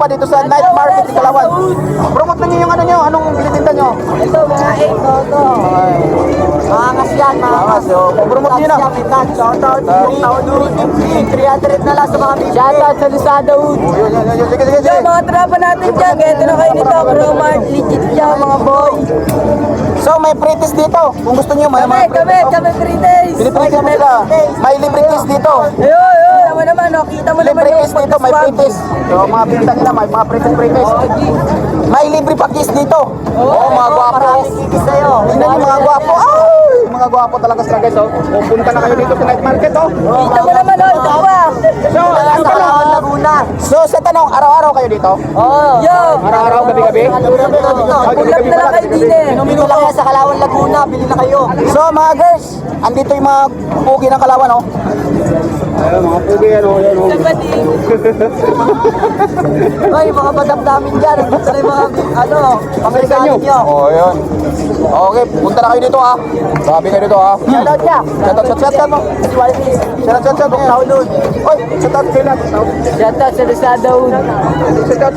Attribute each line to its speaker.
Speaker 1: dito sa night market sa Kalawan. Promote na niyo yung ano niyo, anong binitinda niyo?
Speaker 2: Ito, mga 8 to. Maangas yan, maangas.
Speaker 1: Promote niyo na.
Speaker 2: Shoutout, 300 na lang sa mga bibig. Shoutout sa Lusada Wood.
Speaker 1: Sige.
Speaker 2: Yung mga tropa natin dyan, ganito na kayo nito. Promart, legit yan, mga boy.
Speaker 1: So may pre-test dito. Kung gusto niyo may
Speaker 2: Kami 3 days.
Speaker 1: Pinipretis mo sila. May libre test dito.
Speaker 2: Ayun, tama naman, no? Kita mo naman
Speaker 1: Libre
Speaker 2: yung
Speaker 1: test dito, may free test. So mga pinta nila, may mga free test. May libre pa kiss dito. Oo, mga gwapo.
Speaker 2: Maraming kikis sa'yo.
Speaker 1: Tingnan niyo mga gwapo. Ay, mga gwapo talaga sila guys. Oh. Pupunta na kayo dito sa night market. Oh.
Speaker 2: Kita mo naman, no? Ito pa.
Speaker 1: So, ang
Speaker 2: Sa Kalawan,
Speaker 1: tanong.
Speaker 2: Laguna.
Speaker 1: So, sa tanong, araw-araw kayo dito?
Speaker 2: Oo. Yo!
Speaker 1: Araw-araw, gabi-gabi?
Speaker 2: Pulat na lang kayo din eh. Minum lang yan sa Kalawan, Laguna. Bili na kayo.
Speaker 1: So, mga girls, andito yung mga pugi ng Kalawan, oh. Ayun, mga pugi, ano, yan, oh.
Speaker 2: Ay, mga madamdamin dyan. Ito na yung mga, ano,
Speaker 1: Pagkalitan nyo.
Speaker 2: pamilisanin nyo.
Speaker 1: Oh, yun. Okay, punta na kayo dito, ha. Sabi kayo dito, ha.
Speaker 2: Shoutout niya.
Speaker 1: Shout mo. Shout. Oy, shout out kayo lahat.
Speaker 2: Shoutout sa Lusada Wood.
Speaker 1: Shout out